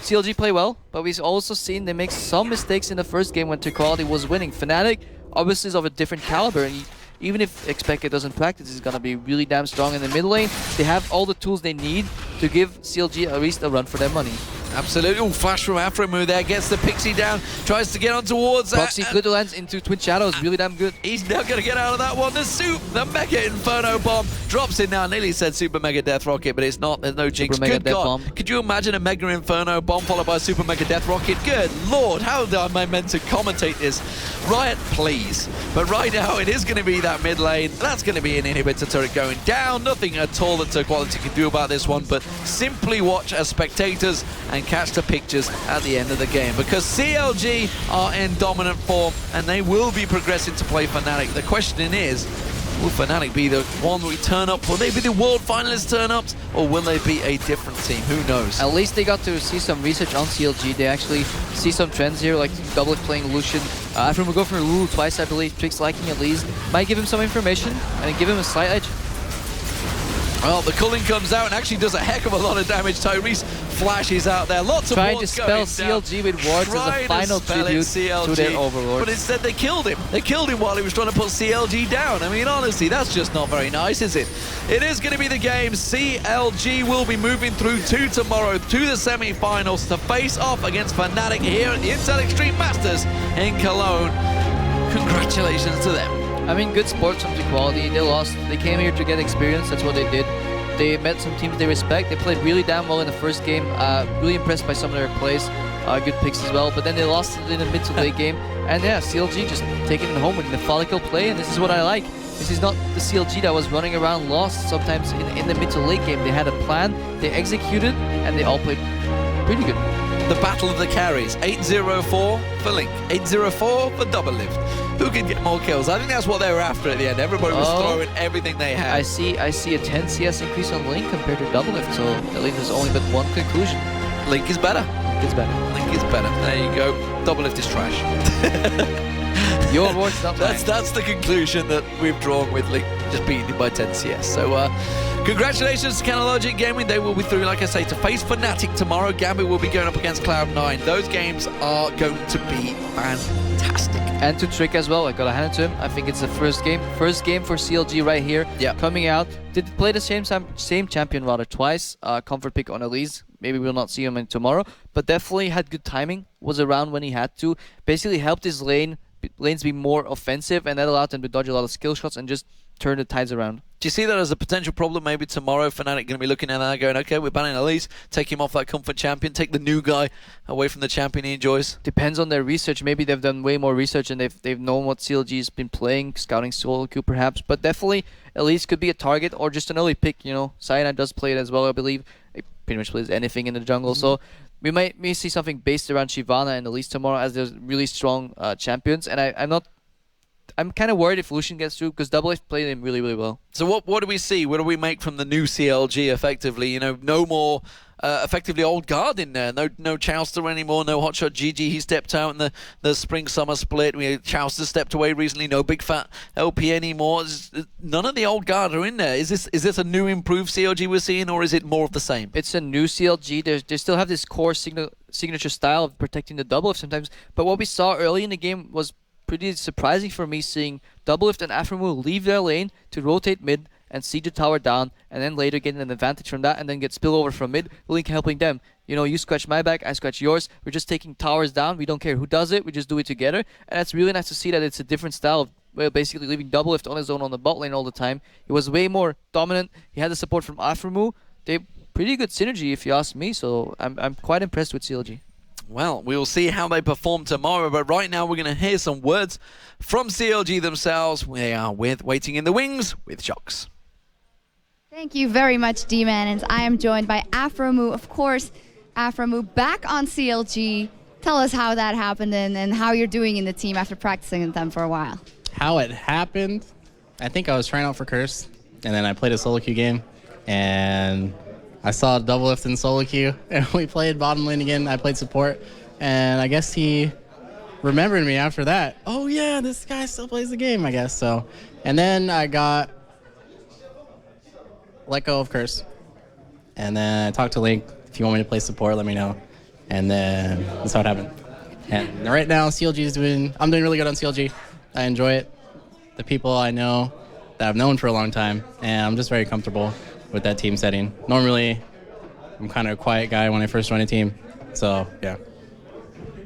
CLG play well, but we've also seen they make some mistakes in the first game when Turquality was winning. Fnatic obviously is of a different caliber, and even if Expected doesn't practice, he's gonna be really damn strong in the mid lane. They have all the tools they need to give CLG at least a run for their money. Absolutely. Ooh, flash from Aframu there, gets the Pixie down, tries to get on towards that. Proxy good lands into Twin Shadows, really damn good. He's now going to get out of that one. The Mega Inferno Bomb drops in now. Nearly said Super Mega Death Rocket, but it's not. There's no jinx. Good God. Could you imagine a Mega Inferno Bomb followed by a Super Mega Death Rocket? Good Lord, how am I meant to commentate this? Riot, please. But right now, it is going to be that mid lane. That's going to be an inhibitor turret going down. Nothing at all that Turquality can do about this one, but simply watch as spectators and catch the pictures at the end of the game, because CLG are in dominant form and they will be progressing to play Fnatic. The question is, will Fnatic be the one we turn up? Will they be the world finalists turn ups, or will they be a different team? Who knows? At least they got to see some research on CLG. They actually see some trends here, like Doublelift playing Lucian. After we go for Lulu twice, I believe. Tricks liking at least. Might give him some information and give him a slight edge. Well, the Culling comes out and actually does a heck of a lot of damage. Tyrese flashes out there. Lots of trying to spell CLG with wards as a final tribute to their overlord. But instead they killed him. They killed him while he was trying to put CLG down. I mean, honestly, that's just not very nice, is it? It is going to be the game. CLG will be moving through to tomorrow to the semi-finals to face off against Fnatic here at the Intel Extreme Masters in Cologne. Congratulations to them. I mean, good sports from Turquality. They lost. They came here to get experience. That's what they did. They met some teams they respect. They played really damn well in the first game. Really impressed by some of their plays. Good picks as well. But then they lost in the mid to late game. And yeah, CLG just taking it home with methodical play. And this is what I like. This is not the CLG that was running around lost. Sometimes in the mid to late game, they had a plan, they executed, and they all played pretty good. The battle of the carries. 804 for Link, 804 for Double Lift. Who can get more kills? I think that's what they were after at the end. Everybody was throwing everything they had. I see a 10 CS increase on Link compared to Double Lift, so at least there's only but one conclusion. Link is better. Link is better. Link is better. There you go. Double Lift is trash. Your words, not mine. That's the conclusion that we've drawn with Link just beating him by 10 CS. So congratulations to Canalogic Gaming. They will be through, like I say, to face Fnatic tomorrow. Gambit will be going up against Cloud9. Those games are going to be fantastic. And to Trick as well, I gotta hand it to him. I think it's the first game for CLG right here. Yeah. Coming out, did play the same champion rather twice. Comfort pick on Elise. Maybe we'll not see him in tomorrow, but definitely had good timing. Was around when he had to. Basically helped his lanes be more offensive, and that allowed them to dodge a lot of skill shots and just turn the tides around. Do you see that as a potential problem? Maybe tomorrow Fnatic going to be looking at that going, okay, we're banning Elise, take him off that comfort champion, take the new guy away from the champion he enjoys. Depends on their research. Maybe they've done way more research and they've known what CLG's been playing, scouting solo queue perhaps, but definitely Elise could be a target or just an early pick, you know. Cyanide does play it as well, I believe. He pretty much plays anything in the jungle, so we may see something based around Shyvana and Elise tomorrow as there's really strong champions, and I'm kind of worried if Lucian gets through because Double Lift played him really, really well. So what do we see? What do we make from the new CLG effectively? You know, no more effectively old guard in there. No Chowster anymore, no Hotshot GG. He stepped out in the spring-summer split. Chowster stepped away recently. No Big Fat LP anymore. None of the old guard are in there. Is this a new improved CLG we're seeing, or is it more of the same? It's a new CLG. They still have this core signature style of protecting the Double Lift sometimes, but what we saw early in the game was pretty surprising for me, seeing Double Lift and Aframu leave their lane to rotate mid and siege the tower down, and then later getting an advantage from that and then get spillover from mid, Link helping them. You know, you scratch my back, I scratch yours, we're just taking towers down, we don't care who does it, we just do it together, and it's really nice to see that it's a different style of basically leaving Double Lift on his own on the bot lane all the time. He was way more dominant, he had the support from Aframu. They pretty good synergy if you ask me, so I'm quite impressed with CLG. Well, we will see how they perform tomorrow, but right now we're going to hear some words from CLG themselves. We are waiting in the wings with Shocks. Thank you very much, D-Man, and I am joined by Aframu. Of course, Aframu back on CLG. Tell us how that happened and how you're doing in the team after practicing with them for a while. How it happened, I think I was trying out for Curse, and then I played a solo queue game, and I saw Double Lift in solo queue, and we played bottom lane again. I played support, and I guess he remembered me after that. Oh yeah, this guy still plays the game, I guess. So, and then I got let go of Curse, and then I talked to Link. If you want me to play support, let me know. And then that's how it happened. And right now, I'm doing really good on CLG. I enjoy it. The people I know that I've known for a long time, and I'm just very comfortable with that team setting. Normally, I'm kind of a quiet guy when I first join a team, so yeah.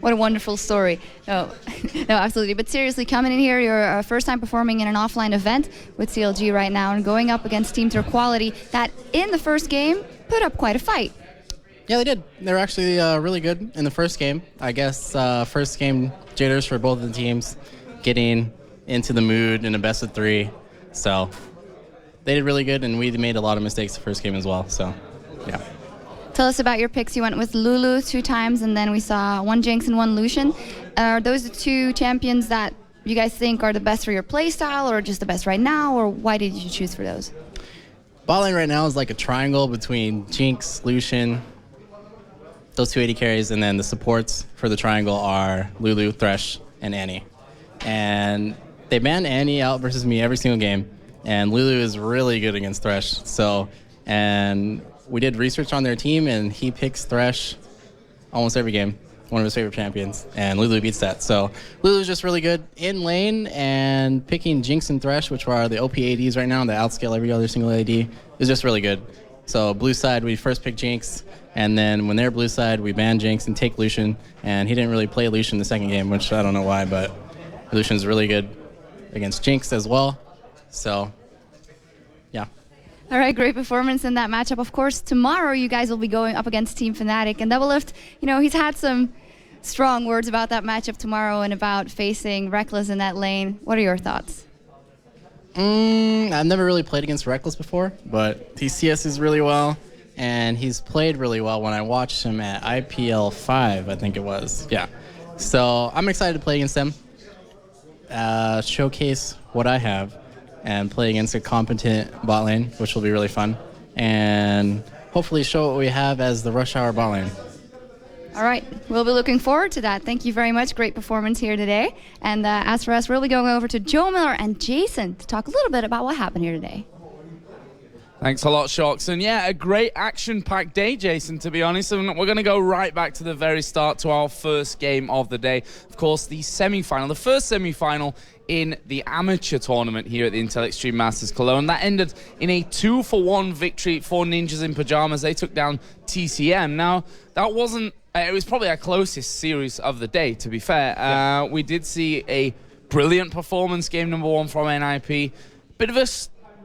What a wonderful story. No, no, absolutely. But seriously, coming in here, you're first time performing in an offline event with CLG right now and going up against Team Turquality that in the first game put up quite a fight. Yeah, they did. They were actually really good in the first game. I guess first game jitters for both of the teams, getting into the mood in a best of 3. So they did really good, and we made a lot of mistakes the first game as well. So, yeah. Tell us about your picks. You went with Lulu 2 times, and then we saw 1 Jinx and 1 Lucian. Are those the 2 champions that you guys think are the best for your playstyle, or just the best right now, or why did you choose for those? Bot lane right now is like a triangle between Jinx, Lucian, those 2 AD carries, and then the supports for the triangle are Lulu, Thresh, and Annie. And they banned Annie out versus me every single game, and Lulu is really good against Thresh. So, and we did research on their team, and he picks Thresh almost every game, one of his favorite champions, and Lulu beats that. So Lulu's just really good in lane, and picking Jinx and Thresh, which are the OP ADs right now that outscale every other single AD, is just really good. So blue side, we first picked Jinx, and then when they're blue side, we ban Jinx and take Lucian, and he didn't really play Lucian the second game, which I don't know why, but Lucian's really good against Jinx as well. So, yeah. All right, great performance in that matchup. Of course, tomorrow you guys will be going up against Team Fnatic, and Double Lift, you know, he's had some strong words about that matchup tomorrow and about facing Reckless in that lane. What are your thoughts? I've never really played against Reckless before, but TCS is really well, and he's played really well when I watched him at IPL 5, I think it was. Yeah. So I'm excited to play against him, showcase what I have, and play against a competent bot lane, which will be really fun, and hopefully show what we have as the Rush Hour bot lane. All right, we'll be looking forward to that. Thank you very much. Great performance here today. And as for us, we'll be going over to Joe Miller and Jason to talk a little bit about what happened here today. Thanks a lot, Shocks. And yeah, a great action-packed day, Jason, to be honest. And we're going to go right back to the very start to our first game of the day. Of course, the semi-final, the first semi-final in the amateur tournament here at the Intel Extreme Masters Cologne. That ended in a 2-for-1 victory for Ninjas in Pajamas. They took down TCM. Now, that wasn't... it was probably our closest series of the day, to be fair. Yeah. We did see a brilliant performance, game number 1 from NIP. Bit of a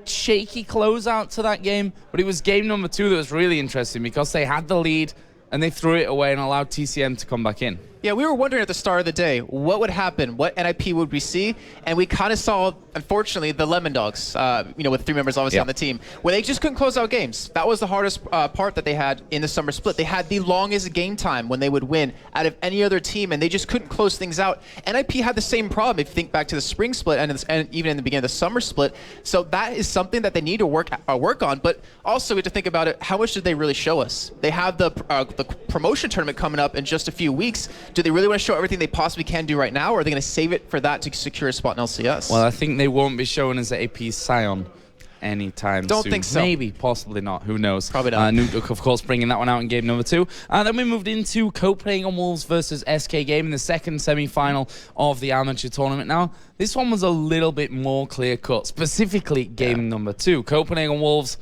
shaky closeout to that game, but it was game number 2 that was really interesting because they had the lead and they threw it away and allowed TCM to come back in. Yeah, we were wondering at the start of the day what would happen, what NIP would we see, and we kind of saw, unfortunately, the Lemon Dogs, with 3 members obviously on the team, where they just couldn't close out games. That was the hardest part that they had in the summer split. They had the longest game time when they would win out of any other team, and they just couldn't close things out. NIP had the same problem if you think back to the spring split and even in the beginning of the summer split. So that is something that they need to work on, but also we have to think about it, how much did they really show us? They have the promotion tournament coming up in just a few weeks. Do they really want to show everything they possibly can do right now, or are they going to save it for that to secure a spot in LCS? Well, I think they won't be showing us AP Scion anytime Don't soon. think so. Maybe, possibly not. Who knows? Probably not. Nuke, of course, bringing that one out in game number 2. Then we moved into Copenhagen Wolves versus SK game in the second semi-final of the amateur tournament. Now, this one was a little bit more clear-cut, specifically game number 2. Copenhagen Wolves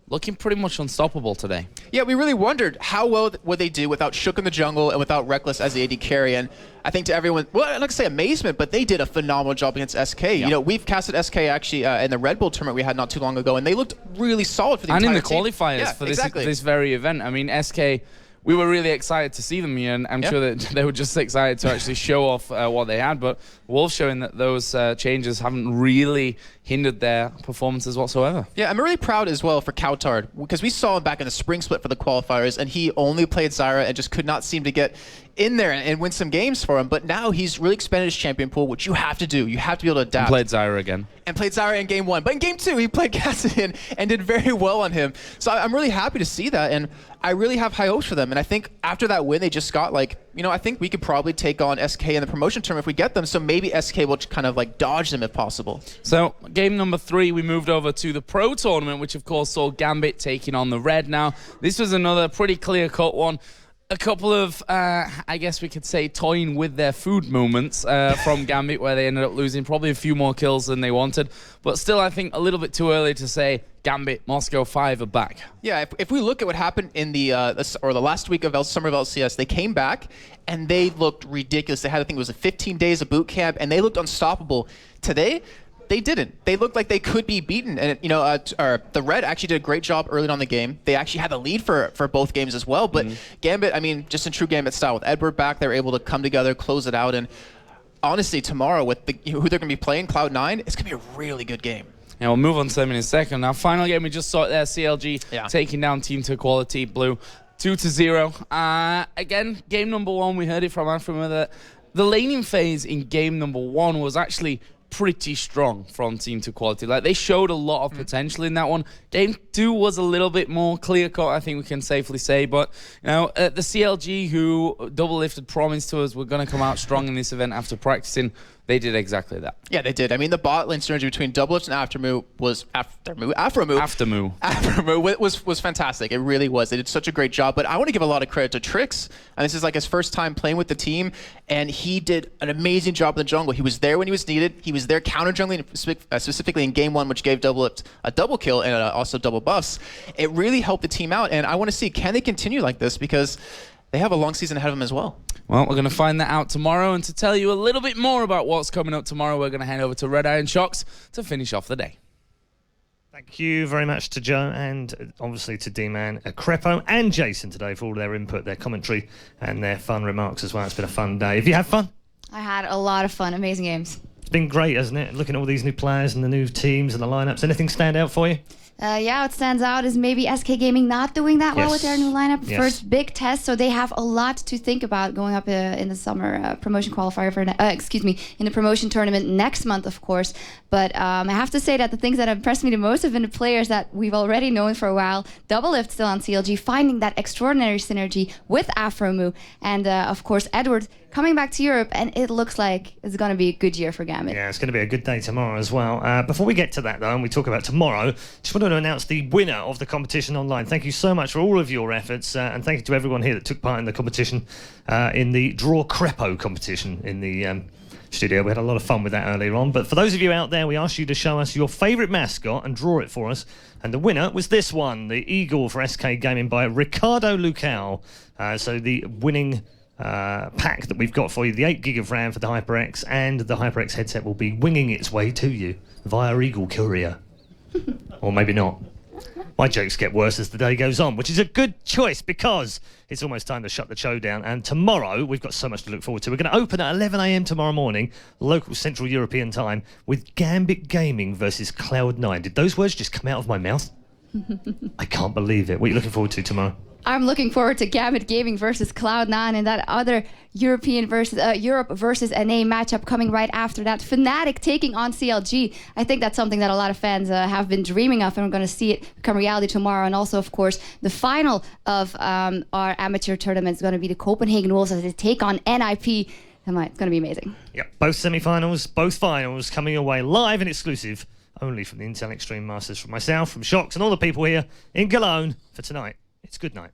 looking pretty much unstoppable today. Yeah, we really wondered how well would they do without Shook in the jungle and without Reckless as the AD carry. And I think to everyone, well, I'm not going to say amazement, but they did a phenomenal job against SK. Yeah. You know, we've casted SK actually in the Red Bull tournament we had not too long ago, and they looked really solid for the entire team. And team. in the qualifiers for this very event. I mean, SK... we were really excited to see them here, and I'm sure that they were just excited to actually show off what they had. But Wolves showing that those changes haven't really hindered their performances whatsoever. Yeah, I'm really proud as well for Coutard, because we saw him back in the spring split for the qualifiers, and he only played Zyra and just could not seem to get in there and win some games for him. But now he's really expanded his champion pool, which you have to do. You have to be able to adapt. And played Zyra again. And played Zyra in game 1. But in game 2, he played Cassidy and did very well on him. So I'm really happy to see that, and I really have high hopes for them. And I think after that win, they just got like, I think we could probably take on SK in the promotion tournament if we get them. So maybe SK will kind of like dodge them if possible. So game number 3, we moved over to the Pro Tournament, which of course saw Gambit taking on the Red. Now, this was another pretty clear-cut one. A couple of, I guess we could say, toying with their food moments from Gambit, where they ended up losing probably a few more kills than they wanted. But still, I think a little bit too early to say Gambit, Moscow 5 are back. Yeah, if we look at what happened in the last week of summer of LCS, they came back and they looked ridiculous. They had, I think it was 15 days of boot camp, and they looked unstoppable. Today, they didn't. They looked like they could be beaten. And, the Red actually did a great job early on in the game. They actually had the lead for both games as well. But Gambit, I mean, just in true Gambit style, with Edward back, they were able to come together, close it out. And honestly, tomorrow, with who they're going to be playing, Cloud9, it's going to be a really good game. Yeah, we'll move on to them in a second. Now, final game, we just saw it there, CLG taking down Team Turquality Blue 2-0. Again, game number 1, we heard it from Aframa that the laning phase in game number 1 was actually pretty strong from Team Turquality. Like, they showed a lot of potential in that one. Game 2 was a little bit more clear-cut, I think we can safely say. But, the CLG, who double lifted promised to us, were going to come out strong in this event after practicing. They did exactly that. Yeah, they did. I mean, the bot lane synergy between Double Lift and Aftermoo was fantastic. It really was. They did such a great job. But I want to give a lot of credit to Trix. And this is like his first time playing with the team, and he did an amazing job in the jungle. He was there when he was needed. He was there counter jungling, specifically in game 1, which gave Double Lift a double kill and also double buffs. It really helped the team out, and I want to see, can they continue like this, because they have a long season ahead of them as well. Well, we're going to find that out tomorrow, and to tell you a little bit more about what's coming up tomorrow, we're going to head over to Red Iron Shocks to finish off the day. Thank you very much to Joe, and obviously to D-Man, Crepo and Jason today for all their input, their commentary, and their fun remarks as well. It's been a fun day. Have you had fun? I had a lot of fun. Amazing games. been great, hasn't it? Looking at all these new players and the new teams and the lineups. Anything stand out for you? Yeah, what stands out is maybe SK Gaming not doing that well with their new lineup. Yes. First big test, so they have a lot to think about going up in the summer promotion qualifier for, in the promotion tournament next month, of course. But I have to say that the things that have impressed me the most have been the players that we've already known for a while. Doublelift still on CLG, finding that extraordinary synergy with Afromu, and of course Edward coming back to Europe, and it looks like it's going to be a good year for Gambit. Yeah, it's going to be a good day tomorrow as well. Before we get to that, though, and we talk about tomorrow, just wanted to announce the winner of the competition online. Thank you so much for all of your efforts, and thank you to everyone here that took part in the competition, in the Draw Crepo competition in the studio. We had a lot of fun with that earlier on. But for those of you out there, we asked you to show us your favourite mascot and draw it for us. And the winner was this one, the Eagle for SK Gaming by Ricardo Lucao. So the winning pack that we've got for you, the 8 gig of RAM for the HyperX, and the HyperX headset will be winging its way to you via Eagle Courier. Or maybe not. My jokes get worse as the day goes on, which is a good choice because it's almost time to shut the show down. And tomorrow, we've got so much to look forward to. We're going to open at 11 a.m. tomorrow morning, local Central European time, with Gambit Gaming versus Cloud9. Did those words just come out of my mouth? I can't believe it. What are you looking forward to tomorrow? I'm looking forward to Gambit Gaming versus Cloud9 and that other Europe versus NA matchup coming right after that. Fnatic taking on CLG. I think that's something that a lot of fans have been dreaming of, and we're going to see it become reality tomorrow. And also, of course, the final of our amateur tournament is going to be the Copenhagen Wolves as they take on NIP. It's going to be amazing. Yep, both semi-finals, both finals coming away live and exclusive only from the Intel Extreme Masters. From myself, from Shox, and all the people here in Cologne for tonight. It's good night.